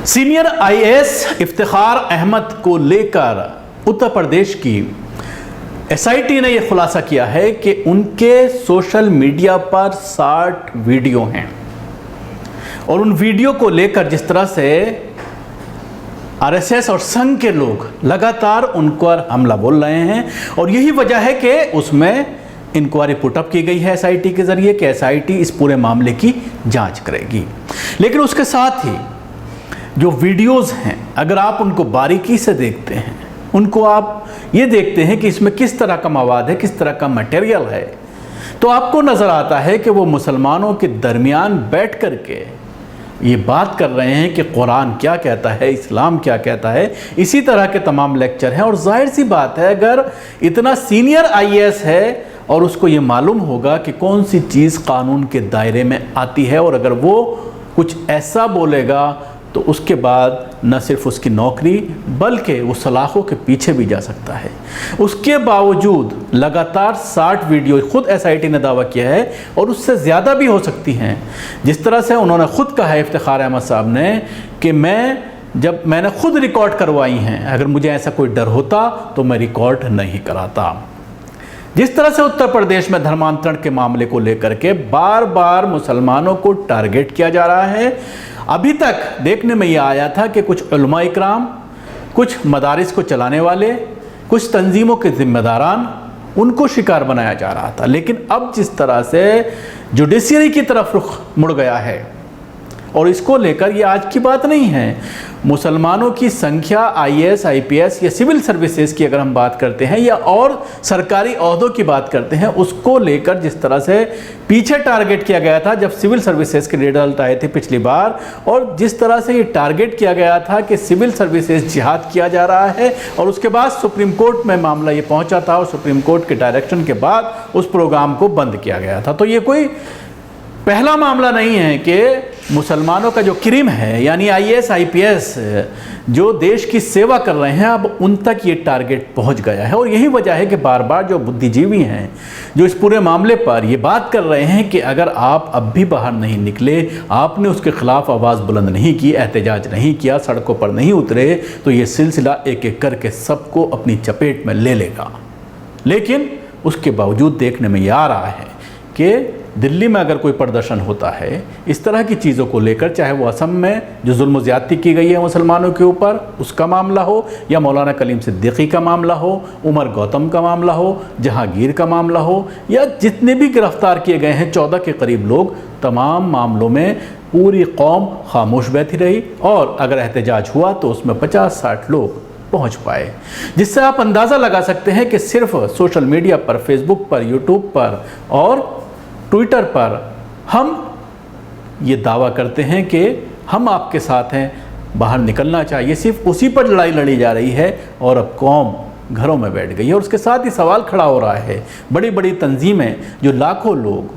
Senior IAS Iftikhar Ahmad को लेकर उत्तर प्रदेश की एसआईटी ने यह खुलासा किया है कि उनके सोशल मीडिया पर 60 वीडियो हैं और उन वीडियो को लेकर जिस तरह से आरएसएस और संघ के लोग लगातार उन पर हमला बोल रहे हैं और यही वजह है कि उसमें इंक्वायरी पुटअप की गई है एसआईटी के जरिए कि एसआईटी इस पूरे मामले की जांच करेगी। लेकिन उसके साथ ही जो वीडियोस हैं, अगर आप उनको बारीकी से देखते हैं, उनको आप ये देखते हैं कि इसमें किस तरह का मवाद है, किस तरह का मटेरियल है, तो आपको नज़र आता है कि वो मुसलमानों के दरमियान बैठ कर के ये बात कर रहे हैं कि कुरान क्या कहता है, इस्लाम क्या कहता है। इसी तरह के तमाम लेक्चर हैं और जाहिर सी बात है, अगर इतना सीनियर आईएएस है और उसको ये मालूम होगा कि कौन सी चीज़ कानून के दायरे में आती है और अगर वो कुछ ऐसा बोलेगा तो उसके बाद न सिर्फ उसकी नौकरी बल्कि वो सलाखों के पीछे भी जा सकता है। उसके बावजूद लगातार 60 वीडियो खुद एसआईटी ने दावा किया है और उससे ज़्यादा भी हो सकती हैं। जिस तरह से उन्होंने खुद कहा है इफ्तिखार अहमद साहब ने कि मैंने खुद रिकॉर्ड करवाई हैं, अगर मुझे ऐसा कोई डर होता तो मैं रिकॉर्ड नहीं कराता। जिस तरह से उत्तर प्रदेश में धर्मांतरण के मामले को लेकर के बार बार मुसलमानों को टारगेट किया जा रहा है, अभी तक देखने में यह आया था कि कुछ उलमा इकराम, कुछ मदारिस को चलाने वाले, कुछ तंजीमों के जिम्मेदारान, उनको शिकार बनाया जा रहा था। लेकिन अब जिस तरह से जुडिशरी की तरफ रुख मुड़ गया है और इसको लेकर ये आज की बात नहीं है, मुसलमानों की संख्या आईएएस, आईपीएस या सिविल सर्विसेज की अगर हम बात करते हैं या और सरकारी ओहदों की बात करते हैं, उसको लेकर जिस तरह से पीछे टारगेट किया गया था जब सिविल सर्विसेज के रिजल्ट आए थे पिछली बार, और जिस तरह से ये टारगेट किया गया था कि सिविल सर्विसेज जिहाद किया जा रहा है और उसके बाद सुप्रीम कोर्ट में मामला ये पहुंचा था और सुप्रीम कोर्ट के डायरेक्शन के बाद उस प्रोग्राम को बंद किया गया था। तो ये कोई पहला मामला नहीं है कि मुसलमानों का जो क्रीम है, यानी आईएएस, आईपीएस जो देश की सेवा कर रहे हैं, अब उन तक ये टारगेट पहुंच गया है। और यही वजह है कि बार बार जो बुद्धिजीवी हैं जो इस पूरे मामले पर ये बात कर रहे हैं कि अगर आप अब भी बाहर नहीं निकले, आपने उसके ख़िलाफ़ आवाज़ बुलंद नहीं की, एहतजाज नहीं किया, सड़कों पर नहीं उतरे, तो ये सिलसिला एक एक करके सबको अपनी चपेट में ले लेगा। लेकिन उसके बावजूद देखने में ये आ रहा है कि दिल्ली में अगर कोई प्रदर्शन होता है इस तरह की चीज़ों को लेकर, चाहे वो असम में जो जुल्म ज़्यादती की गई है मुसलमानों के ऊपर उसका मामला हो, या मौलाना कलीम सिद्दीकी का मामला हो, उमर गौतम का मामला हो, जहांगीर का मामला हो, या जितने भी गिरफ्तार किए गए हैं 14 के करीब लोग, तमाम मामलों में पूरी कौम खामोश बैठी रही और अगर एहतजाज हुआ तो उसमें 50-60 लोग पहुंच पाए। जिससे आप अंदाज़ा लगा सकते हैं कि सिर्फ सोशल मीडिया पर, फेसबुक पर, यूट्यूब पर और ट्विटर पर हम ये दावा करते हैं कि हम आपके साथ हैं, बाहर निकलना चाहिए, सिर्फ उसी पर लड़ाई लड़ी जा रही है और अब कौम घरों में बैठ गई है। और उसके साथ ही सवाल खड़ा हो रहा है, बड़ी बड़ी तंजीमें जो लाखों लोग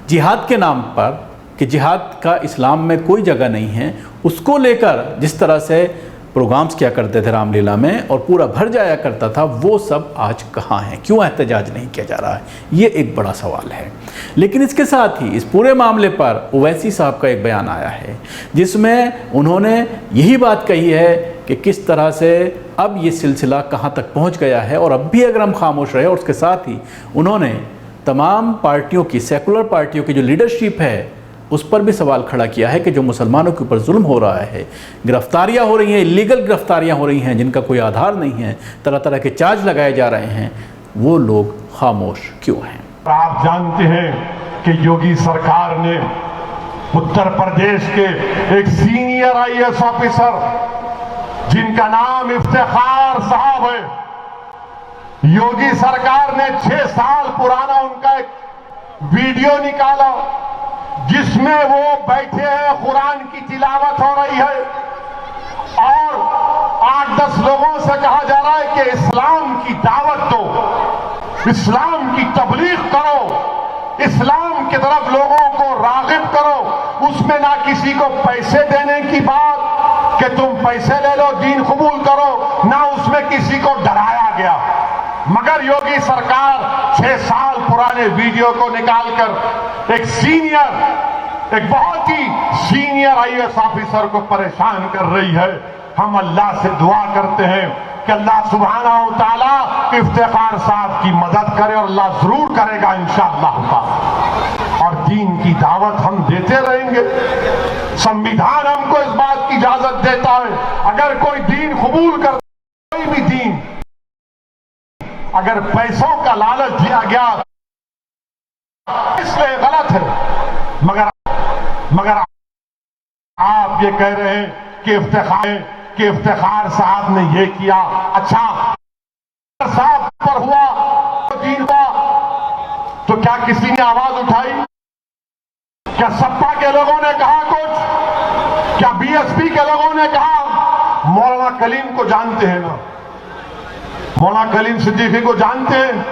जिहाद के नाम पर कि जिहाद का इस्लाम में कोई जगह नहीं है, उसको लेकर जिस तरह से प्रोग्राम्स किया करते थे रामलीला में और पूरा भर जाया करता था, वो सब आज कहाँ हैं? क्यों एहतजाज नहीं किया जा रहा है? ये एक बड़ा सवाल है। लेकिन इसके साथ ही इस पूरे मामले पर ओवैसी साहब का एक बयान आया है जिसमें उन्होंने यही बात कही है कि किस तरह से अब ये सिलसिला कहाँ तक पहुँच गया है और अब भी अगर हम खामोश रहे। और उसके साथ ही उन्होंने तमाम पार्टियों की, सेकुलर पार्टियों की जो लीडरशिप है उस पर भी सवाल खड़ा किया है कि जो मुसलमानों के ऊपर जुल्म हो रहा है, गिरफ्तारियां हो रही हैं, इलीगल गिरफ्तारियां हो रही हैं जिनका कोई आधार नहीं है, तरह तरह के चार्ज लगाए जा रहे हैं, वो लोग खामोश क्यों हैं? आप जानते हैं कि योगी सरकार ने उत्तर प्रदेश के एक सीनियर आईएएस ऑफिसर जिनका नाम इफ्तिखार साहब है, योगी सरकार ने 6 साल पुराना उनका एक वीडियो निकाला जिसमें वो बैठे हैं, कुरान की तिलावत हो रही है और 8-10 लोगों से कहा जा रहा है कि इस्लाम की दावत दो, इस्लाम की तबलीग करो, इस्लाम की तरफ लोगों को रागिब करो। उसमें ना किसी को पैसे देने की बात कि तुम पैसे ले लो, दीन कबूल करो, ना उसमें किसी को डराया गया। मगर योगी सरकार 6 साल पुराने वीडियो को निकालकर एक सीनियर एक बहुत ही सीनियर आईएएस ऑफिसर को परेशान कर रही है। हम अल्लाह से दुआ करते हैं कि अल्लाह सुब्हानहू व तआला इफ्तिखार साहब की मदद करे, और अल्लाह जरूर करेगा इंशाअल्लाह ताला। और दीन की दावत हम देते रहेंगे। संविधान हमको इस बात की इजाजत देता है, अगर कोई दीन कबूल कर, कोई भी दीन अगर पैसों का लालच दिया गया इसलिए गलत है, मगर आप ये कह रहे हैं कि इफ्तिखार साहब ने ये किया। अच्छा, साहब पर हुआ दीन का, तो क्या किसी ने आवाज उठाई? क्या सपा के लोगों ने कहा कुछ? क्या बीएसपी के लोगों ने कहा? मौलाना कलीम को जानते हैं ना, मौलाना कलीम सिद्दीकी को जानते हैं,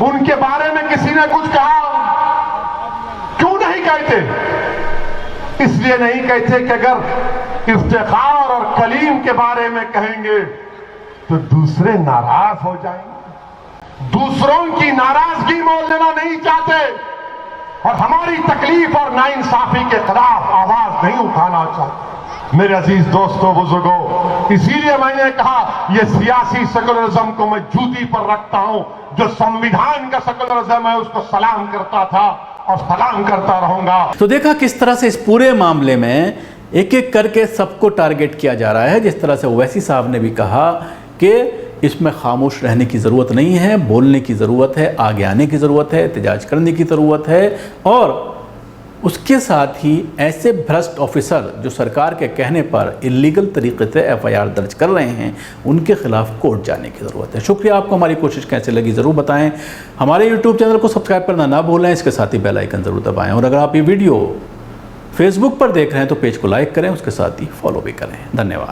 उनके बारे में किसी ने कुछ कहा? क्यों नहीं कहते? इसलिए नहीं कहते कि अगर इफ्तिखार और कलीम के बारे में कहेंगे तो दूसरे नाराज हो जाएंगे, दूसरों की नाराजगी मोल लेना नहीं चाहते, और हमारी तकलीफ और नाइंसाफी के खिलाफ आवाज नहीं उठाना चाहते। मेरे अजीज दोस्तों, बुजुर्गों, इसीलिए मैंने कहा ये सियासी सेकुलरिज्म को मैं जूती पर रखता हूं। जो संविधान का सेकुलरिज्म है उसको सलाम करता था और सलाम करता रहूंगा। तो देखा किस तरह से इस पूरे मामले में एक एक करके सबको टारगेट किया जा रहा है। जिस तरह से ओवैसी साहब ने भी कहा कि इसमें खामोश रहने की ज़रूरत नहीं है, बोलने की ज़रूरत है, आगे आने की ज़रूरत है, एहतजाज करने की ज़रूरत है, और उसके साथ ही ऐसे भ्रष्ट ऑफिसर जो सरकार के कहने पर इलीगल तरीके से एफआईआर दर्ज कर रहे हैं, उनके खिलाफ कोर्ट जाने की ज़रूरत है। शुक्रिया। आपको हमारी कोशिश कैसे लगी ज़रूर बताएं। हमारे यूट्यूब चैनल को सब्सक्राइब करना ना भूलें, इसके साथ ही बेल आइकन ज़रूर दबाएं, और अगर आप ये वीडियो फेसबुक पर देख रहे हैं तो पेज को लाइक करें, उसके साथ ही फॉलो भी करें। धन्यवाद।